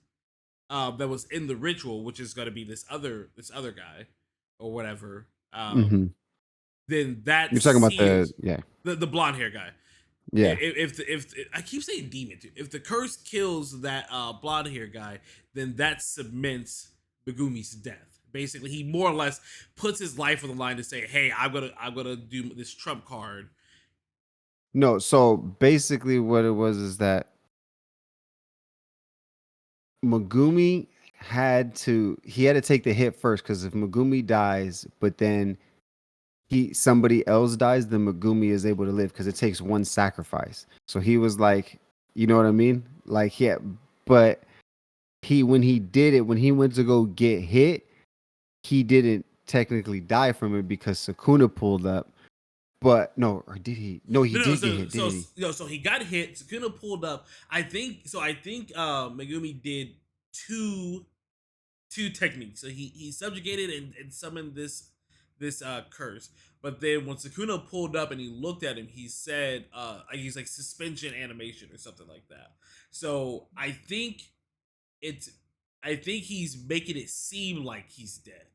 was in the ritual, which is going to be this other guy or whatever, then that you're talking about the blonde hair guy. Yeah. If I keep saying demon too, if the curse kills that blonde hair guy, then that cements Megumi's death. Basically, he more or less puts his life on the line to say, "Hey, I'm gonna do this trump card." No, so basically, what it was is that Megumi had to take the hit first, because if Megumi dies, but then somebody else dies, then Megumi is able to live, because it takes one sacrifice. So he was like, you know what I mean? Like, yeah, but when he went to go get hit, he didn't technically die from it because Sukuna pulled up. But no, or did he? No, he did get hit, didn't he? So he got hit. Sukuna pulled up. I think so. I think Megumi did two techniques. So he subjugated and summoned this curse. But then when Sukuna pulled up and he looked at him, he said he's like suspension animation or something like that. So I think he's making it seem like he's dead.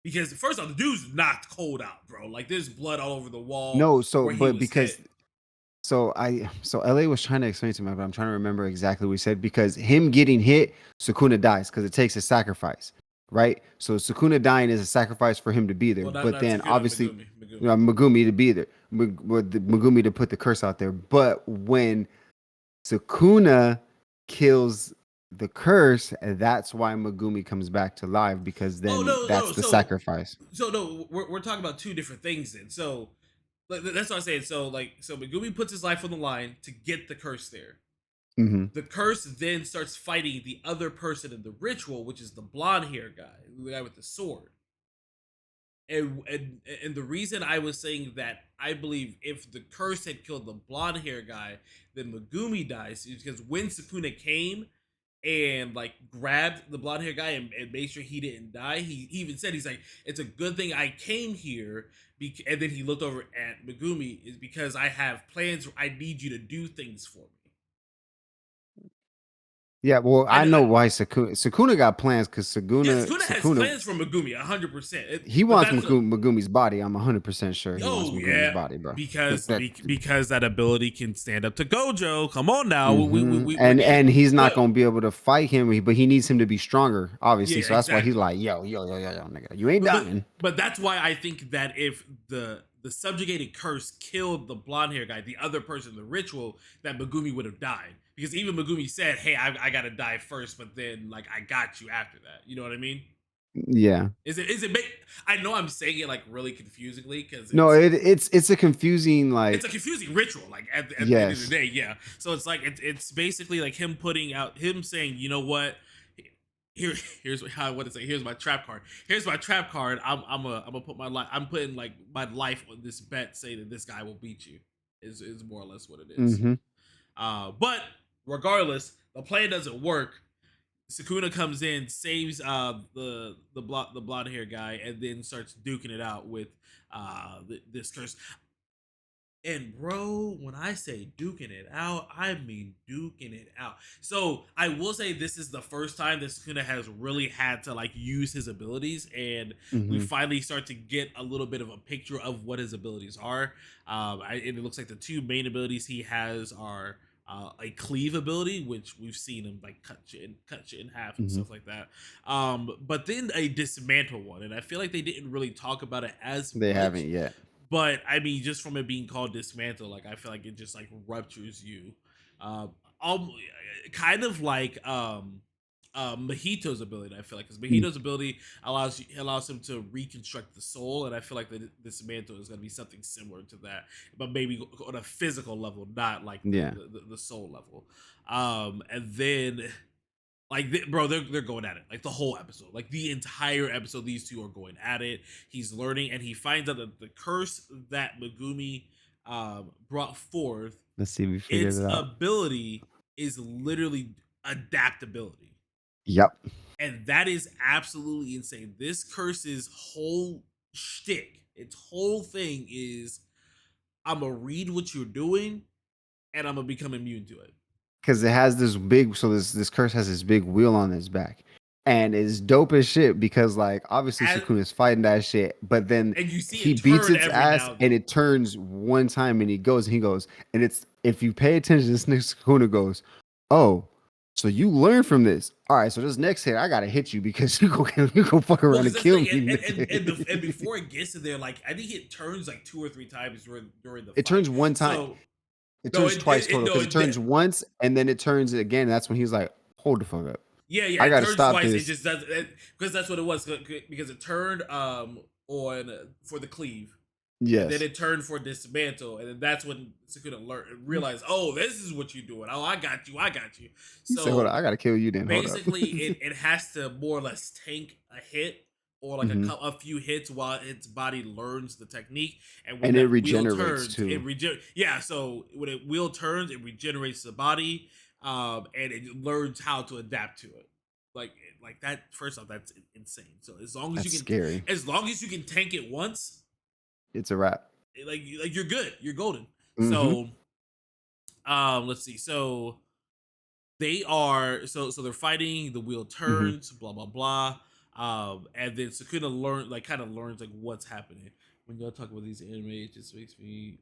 Because first off, the dude's knocked cold out, bro. Like there's blood all over the wall. No, so where he but was because hit. so LA was trying to explain to me, but I'm trying to remember exactly what he said because him getting hit, Sukuna dies because it takes a sacrifice, right? So Sukuna dying is a sacrifice for him to be there. Well, But not then Sukuna, obviously Megumi. Megumi to be there, Megumi to put the curse out there. But when Sukuna kills the curse, that's why Megumi comes back to life because then that's the sacrifice. So no, we're talking about two different things then. So that's what I'm saying. So Megumi puts his life on the line to get the curse there. Mm-hmm. The curse then starts fighting the other person in the ritual, which is the blonde hair guy, the guy with the sword. And the reason I was saying that I believe if the curse had killed the blonde hair guy, then Megumi dies is because when Sukuna came and like grabbed the blonde hair guy and made sure he didn't die, he even said, he's like, it's a good thing I came here. And then he looked over at Megumi, is because I have plans. I need you to do things for me. Yeah, well, I know why Sukuna got plans because Sukuna has plans for Megumi 100%. He wants Megumi's body. I'm 100% sure he wants Megumi's body, bro. Because that ability can stand up to Gojo. Come on now, and he's not gonna be able to fight him, but he needs him to be stronger, obviously. Yeah, so that's why he's like, yo, nigga, you ain't dying. But that's why I think that if the subjugated curse killed the blonde hair guy, the other person in the ritual, that Megumi would have died. Because even Megumi said, hey, I gotta die first, but then like I got you after that. You know what I mean? Yeah. Is it I know I'm saying it like really confusingly because it's a confusing like it's a confusing ritual like at the end of the day, yeah. So it's like it's basically like him saying, you know what? Here's how I want to say. Here's my trap card. Here's my trap card. I'm gonna put my life. I'm putting like my life on this bet, saying that this guy will beat you. Is more or less what it is. Mm-hmm. But regardless, the plan doesn't work. Sukuna comes in, saves the blonde hair guy, and then starts duking it out with this curse. And bro, when I say duking it out, I mean duking it out. So I will say this is the first time that Sukuna has really had to like use his abilities, and we finally start to get a little bit of a picture of what his abilities are. And it looks like the two main abilities he has are a cleave ability, which we've seen him like cut you in half and stuff like that. But then a dismantle one, and I feel like they didn't really talk about it as they much. haven't yet. But I mean, just from it being called dismantle, like I feel like it just like ruptures you, kind of like Mahito's ability. I feel like because Mahito's ability allows him to reconstruct the soul, and I feel like the dismantle is going to be something similar to that, but maybe on a physical level, not like the soul level. And then. Like, bro, they're going at it. Like, the whole episode. Like, the entire episode, these two are going at it. He's learning, and he finds out that the curse that Megumi brought forth, let's see if we figure it out. Its ability is literally adaptability. Yep. And that is absolutely insane. This curse's whole shtick, its whole thing is, I'm going to read what you're doing, and I'm going to become immune to it. Because it has this big, so this curse has this big wheel on its back, and it's dope as shit. Because like obviously Sukuna's fighting that shit, but then he beats its ass, and it turns one time, and he goes, and it's if you pay attention, this next Sukuna goes, oh, so you learn from this. All right, so this next hit, I gotta hit you because you go fuck around and kill me. And before it gets to there, like I think it turns like 2 or 3 times during the fight. It turns one time. So, it turns twice total because it turns once and then it turns again. That's when he's like, "Hold the fuck up." Yeah. I gotta stop twice. This. It just does because that's what it was. Because it turned on for the cleave. Yes. Then it turned for dismantle, and then that's when Sukuna realized, "Oh, this is what you're doing. Oh, I got you. So I gotta kill you then." Basically, it has to more or less tank a hit or like a few hits while its body learns the technique, and when And it that wheel regenerates turns, too. yeah. So when it wheel turns, it regenerates the body, and it learns how to adapt to it. Like that. First off, that's insane. So as long as That's you can, scary. as long as you can tank it once, It's a wrap. like you're good, you're golden. Mm-hmm. So let's see. So they're fighting, the wheel Mm-hmm. turns, blah blah blah. And then Sukuna kind of learns like what's happening. When y'all talk about these anime, it just makes me,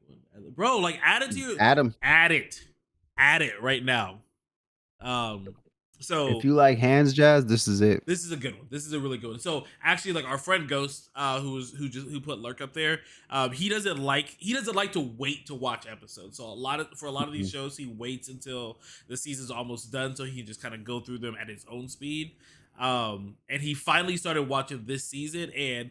bro, like add it to your, Adam, add it add it right now. if So you like hands jazz, this is it. this is a good one. This is a really good one. So actually, like our friend Ghost, who put Lurk up there, he doesn't like to wait to watch episodes. So for a lot of these shows, he waits until the season's almost done, so he can just kind of go through them at his own speed. And he finally started watching this season, and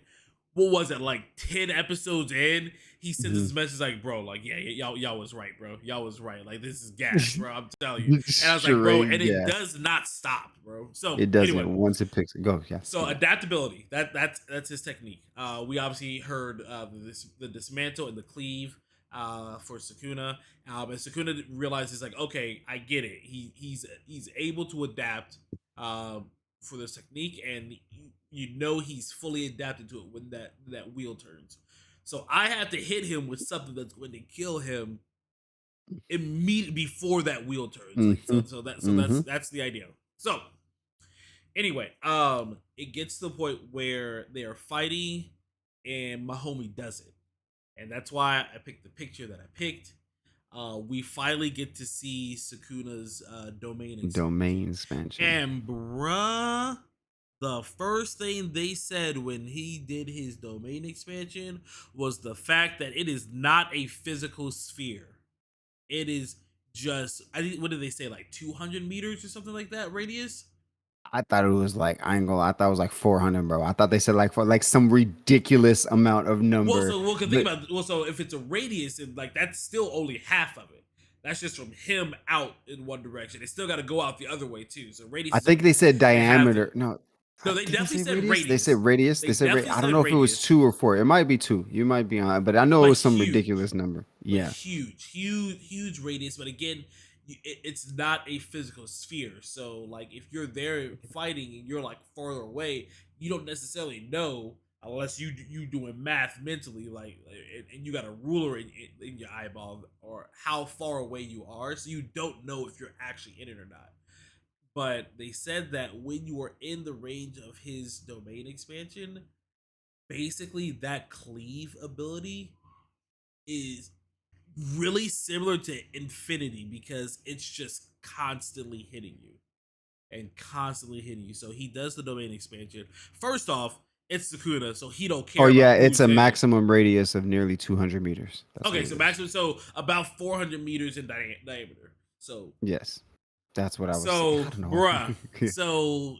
what was it, like 10 episodes in, he sends Mhm. this message like, bro, like, yeah, y'all was right, bro. Y'all was right. Like, this is gas, bro. I'm telling you. And I was like, bro, Straight and it gas. does not stop, bro. So It doesn't. anyway, Once it picks it, go. Yes. so adaptability, that's his technique. We obviously heard the dismantle and the cleave for Sukuna. And Sukuna realizes like, okay, I get it. He's able to adapt for this technique, and he's fully adapted to it when that wheel turns. So I have to hit him with something that's going to kill him immediately before that wheel turns. Like Mm-hmm. that's the idea. So anyway, it gets to the point where they are fighting, and my homie does it, and that's why I picked the picture that I picked. We finally get to see Sukuna's domain expansion. Domain expansion. And bruh, the first thing they said when he did his domain expansion was the fact that it is not a physical sphere. It is just, I think, what did they say, like 200 meters or something like that radius? I thought it was like, I ain't gonna lie, I thought it was like 400, bro. I thought they said like for like some ridiculous amount of number. So if it's a radius, and like that's still only half of it. That's just from him out in one direction. It still got to go out the other way too. So radius. I think they said they have diameter. No, No, they did definitely say said radius? They radius. said radius. They They said definitely I don't said know if it was radius. 2 or 4. It might be 2. You might be on, but I know it was some ridiculous number. But Yeah. huge radius. But again, it's not a physical sphere. So like if you're there fighting and you're like farther away, you don't necessarily know unless you doing math mentally, and you got a ruler in your eyeball or how far away you are, so you don't know if you're actually in it or not. But they said that when you are in the range of his domain expansion, basically that cleave ability is really similar to infinity, because it's just constantly hitting you and constantly hitting you. So he does the domain expansion. First off, it's Sukuna, so he don't care. Oh yeah, about it's a who's in it. maximum radius of nearly 200 meters. That's Okay, what so it is. maximum, so about 400 meters in diameter. So Yes, that's what I was. so, I don't know. bruh, so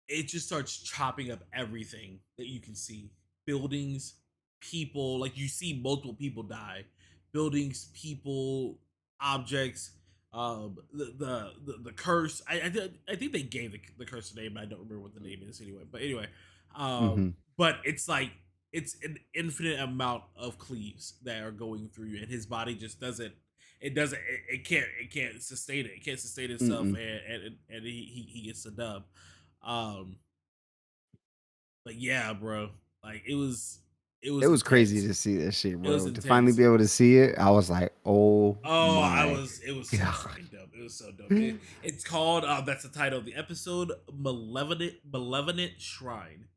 it just starts chopping up everything that you can see. Buildings, people, like you see multiple people die. Buildings, people, objects, the curse. I think they gave the curse a name, but I don't remember what the name is anyway. But anyway, Mhm. but it's like it's an infinite amount of cleaves that are going through you, and his body just doesn't. It can't sustain it. It can't sustain itself, Mm-mm. and he gets the dub. But yeah, bro, like it was It was crazy intense. to see that shit, It was bro. To finally intense. be able to see it, I was like, oh Oh, my it was so god. fucking dope. It was so dope. It's called that's the title of the episode, Malevolent Shrine.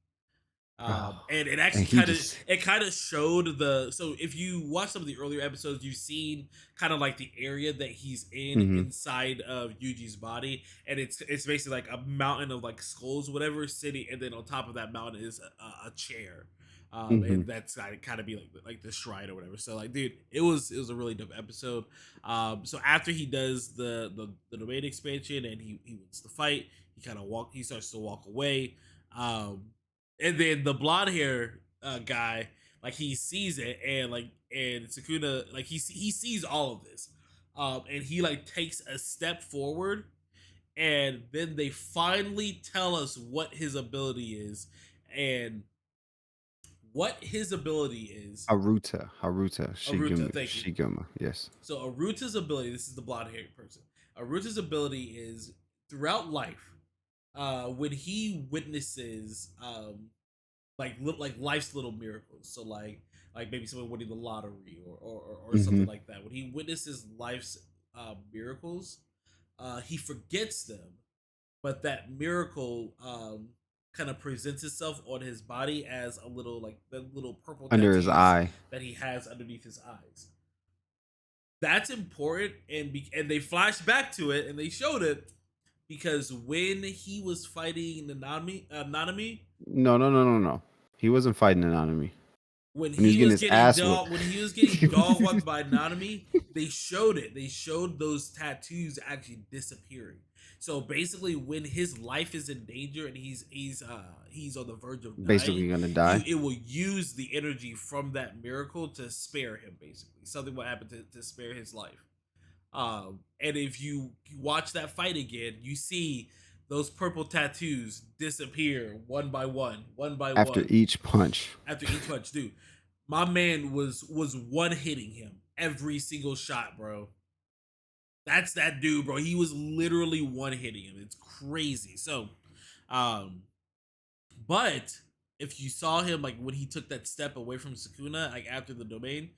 And it And actually he just kind of showed so if you watch some of the earlier episodes, you've seen kind of like the area that he's in Mhm. inside of Yuji's body, and it's basically like a mountain of like skulls, whatever, sitting, and then on top of that mountain is a chair. Mhm. And that's kind of be like the shrine or whatever. So like, dude, it was a really dope episode. So after he does the domain expansion and he wins the fight, he starts to walk away. And then the blonde hair guy, like he sees it, and Sukuna, like he sees all of this, and he like takes a step forward, and then they finally tell us what his ability is, and what his ability is. Haruta Aruta, thank you. Shiguma. Yes. So Aruta's ability, this is the blonde-haired person. Aruta's ability is throughout life, when he witnesses like life's little miracles. So like maybe someone winning the lottery or something like that. When he witnesses life's miracles, he forgets them, but that miracle kind of presents itself on his body as a little like the little purple Under his tattoos eye. that he has underneath his eyes. That's important, and they flashed back to it and they showed it because when he was fighting Nanami, No. He wasn't fighting an enemy. when When he was he getting was his getting ass dog, whooped. when he was getting dog walked by Nanami, they showed it. They showed those tattoos actually disappearing. So basically, when his life is in danger and he's on the verge of dying, Basically gonna die. it will use the energy from that miracle to spare him. Basically, something will happen to spare his life. And if you watch that fight again, you see those purple tattoos disappear one by one, After each punch. after each punch, dude. My man was one hitting him every single shot, bro. That's that dude, bro. He was literally one hitting him. It's crazy. So, but if you saw him like when he took that step away from Sukuna, like after the domain,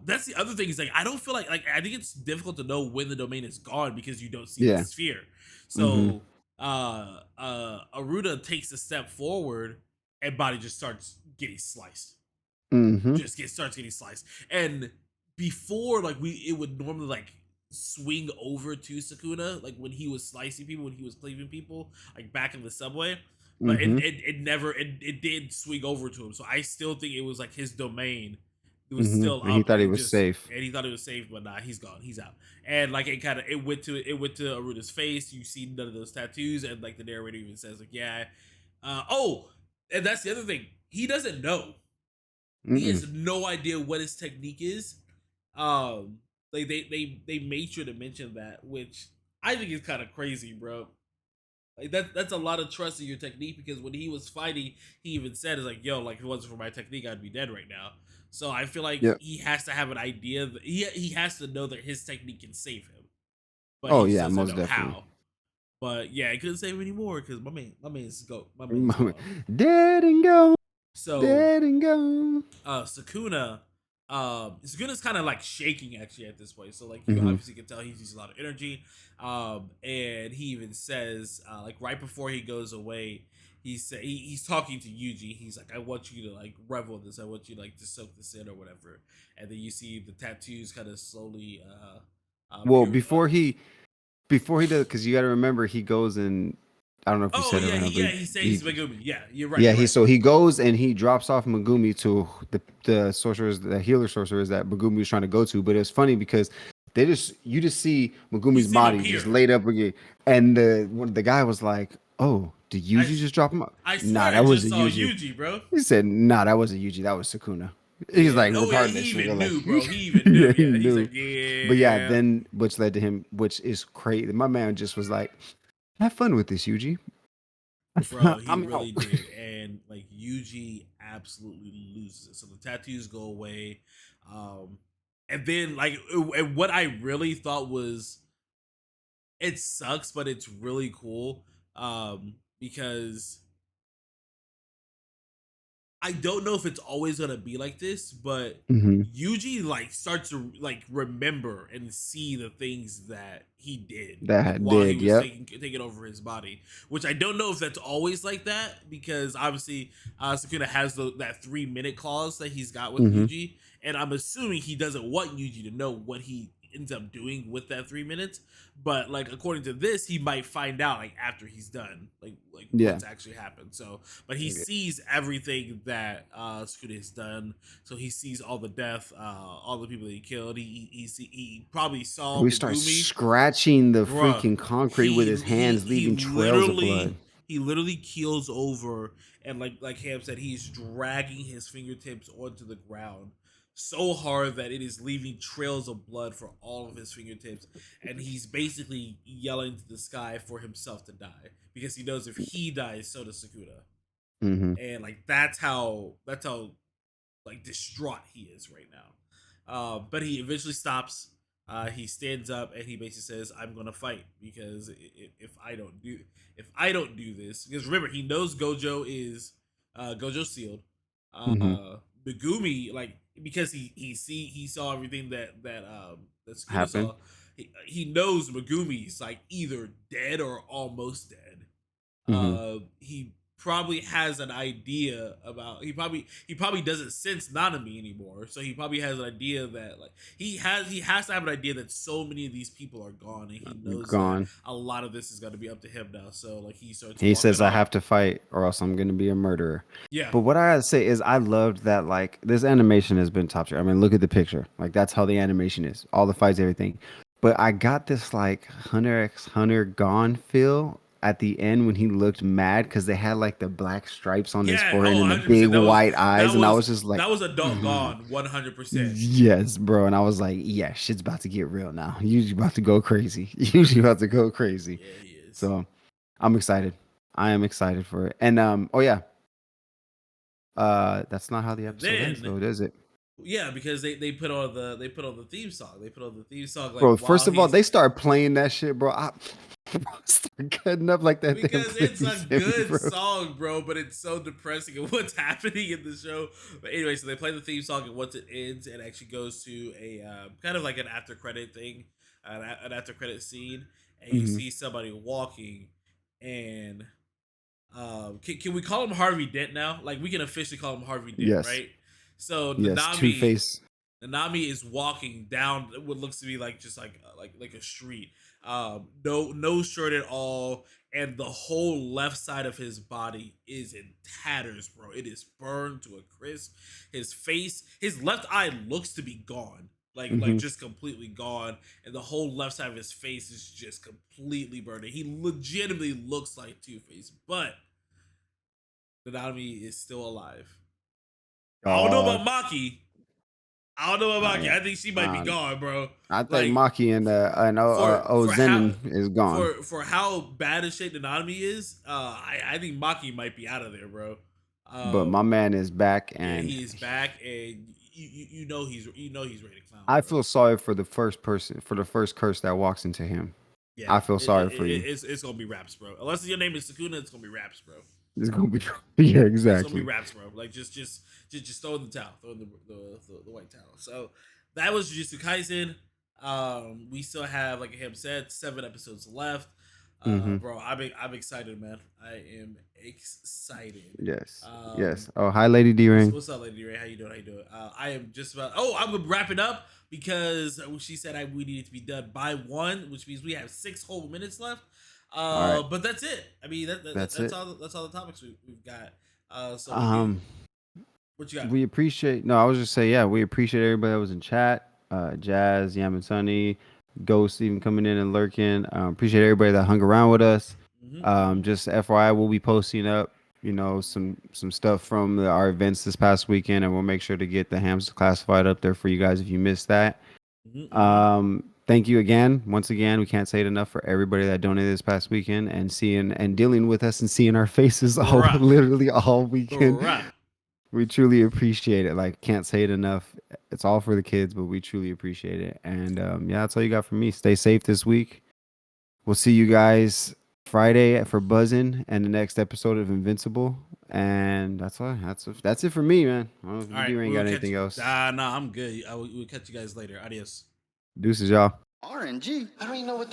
that's the other thing is like I don't feel like I think it's difficult to know when the domain is gone because you don't see Yeah. the sphere. So Aruda takes a step forward and body just starts getting sliced. Starts getting sliced. And before like it would normally like swing over to Sukuna, like when he was slicing people, when he was cleaving people, like back in the subway. But it never it did swing over to him. So I still think it was like his domain. It was still And up. he thought he and was safe. And he thought it was safe, but nah, he's gone. He's out. And like it went to Aruda's face. You see none of those tattoos, and like the narrator even says, like, yeah. And that's the other thing. He doesn't know. He has no idea what his technique is. Like they made sure to mention that, which I think is kind of crazy, bro. Like that's a lot of trust in your technique because when he was fighting, he even said, "Is like, yo, like if it wasn't for my technique, I'd be dead right now." So I feel like he has to have an idea that he has to know that his technique can save him. But he just doesn't most know definitely. how. But yeah, I couldn't save him anymore because my man's go. My man's gone. Dead and gone. So Dead and gone. Sukuna, Sukuna's kind of like shaking actually at this point. So like you obviously can tell he's using a lot of energy. And he even says like right before he goes away, he's talking to Yuji. He's like, I want you to like revel in this. I want you like to soak this in or whatever. And then you see the tattoos kind of slowly. Well, before he does, because you got to remember he goes and I don't know if you said it. He saves Megumi. Yeah, you're right. Yeah, you're right. so he goes and he drops off Megumi to the sorcerers, the healer sorcerers that Megumi was trying to go to. But it's funny because you just see Megumi's body just laid up again, and the guy was like, "Oh, did Yuji just drop him up?" I swear nah, I that wasn't just saw Yuji. Yuji, bro. He said, "Nah, that wasn't Yuji. That was Sukuna." He's like, regardless, he even nigga, knew, like, bro. He even knew. he Yeah, he's knew. like, yeah. But yeah, then which led to him, which is crazy. My man just was like, "Have fun with this, Yuji." Bro, he really did. And like Yuji absolutely loses it. So the tattoos go away. And then like and what I really thought was it sucks, but it's really cool. Because I don't know if it's always gonna be like this, but Yuji like starts to like remember and see the things that he did while he was taking over his body. Which I don't know if that's always like that because obviously Sukuna has that 3-minute clause that he's got with Yuji, and I'm assuming he doesn't want Yuji to know what he ends up doing with that 3 minutes. But like according to this, he might find out like after he's done, like what's actually happened. So, but he sees everything that Sukuna has done. So he sees all the death, all the people that he killed. He probably saw. He starts scratching the freaking concrete with his hands, leaving trails of blood. He literally keels over, and like Ham said, he's dragging his fingertips onto the ground so hard that it is leaving trails of blood for all of his fingertips, and he's basically yelling to the sky for himself to die because he knows if he dies, so does Sukuna. and like that's how like distraught he is right now. But he eventually stops. He stands up and he basically says, "I'm gonna fight because if I don't do this, because remember he knows Gojo is Gojo sealed. Mm-hmm. Megumi, like because he saw everything that Sukuna Happen. saw. He knows Megumi's like either dead or almost dead. Mm-hmm. He probably has an idea about he probably doesn't sense Nanami anymore, so he probably has an idea that like he has to have an idea that so many of these people are gone, and he knows that Gone. a lot of this is going to be up to him now. So like he starts He walking says, "I off. have to fight, or else I'm gonna be a murderer." Yeah, But what I gotta say is, I loved that. Like, this animation has been top tier. I mean, look at the picture. Like, that's how the animation is. All the fights, everything. But I got this like Hunter x Hunter Gone feel at the end when he looked mad because they had like the black stripes on his yeah. forehead Oh, and the 100%. big white eyes, and I was just like, that was adult "Mhm." gone 100%. Yes, bro. And I was like, yeah, shit's about to get real now. You're about to go crazy. You're about to go crazy. Yeah, he is. So I'm excited. I am excited for it. And oh yeah. That's not how the episode ends Then though, does it? yeah, because they put on the theme song. They put on the theme song like Bro, while first of all, he's they start playing that shit, bro. I start cutting up like that damn because it's a Clinton, good bro. song, bro, but it's so depressing of what's happening in the show. But anyway, so they play the theme song, and once it ends, it actually goes to a kind of like an after credit thing, an after credit scene, and you Mhm. see somebody walking, and can we call him Harvey Dent now? Like we can officially call him Harvey Dent, Yes. right? So Yes. Two Face. Nanami is walking down what looks to be like just like a street. No shirt at all, and the whole left side of his body is in tatters, bro. It is burned to a crisp. His face, his left eye looks to be gone. Like Hmm. just completely gone, and the whole left side of his face is just completely burned. He legitimately looks like Two Face, but Nanami is still alive. I don't know about Dog. Maki. I don't know about Maki. I, I think she might be uh, gone, bro. I think Like Maki and for how Zenin is gone. for how bad a shape Nanami is, I think Maki might be out of there, bro. But my man is back, Yeah, and he is back, and you know he's ready to clown, I bro. feel sorry for the first person, for the first curse that walks into him. Yeah, I feel sorry for you. it's gonna be raps, bro. Unless your name is Sukuna, it's gonna be raps, bro. It's gonna be yeah, It's gonna be exactly. raps, bro. Like just throw in the towel, throw in the white towel. So that was Jujutsu Kaisen. We still have, like Ham said, 7 episodes left. Hmm. Bro, I'm excited, man. I am excited. Yes, Um, yes. Oh, hi, Lady D Ring. what's up, Lady Ray? How you doing? How you doing? I am just about. Oh, I'm gonna wrap it up because she said we needed to be done by 1, which means we have 6 whole minutes left. All right, But that's it. I mean, that's it. that's all the topics we've got. So we can. Um, What you got? we appreciate. No, I was just say, yeah, we appreciate everybody that was in chat. Jazz, Yam and Sunny, Ghost even coming in and lurking. Appreciate everybody that hung around with us. Just FYI, we'll be posting up, some stuff from our events this past weekend, and we'll make sure to get the Hams classified up there for you guys if you missed that. Thank you again. Once again, we can't say it enough for everybody that donated this past weekend and seeing and dealing with us and seeing our faces all Bruh. literally all weekend. Bruh. We truly appreciate it. Like, can't say it enough. It's all for the kids, but we truly appreciate it. And yeah, that's all you got from me. Stay safe this week. We'll see you guys Friday for Buzzing and the next episode of Invincible. And that's all. That's it for me, man. I don't know if All you right, ain't got anything else. Nah, I'm good. We'll catch you guys later. Adios. Deuces, y'all. RNG? I don't even know what that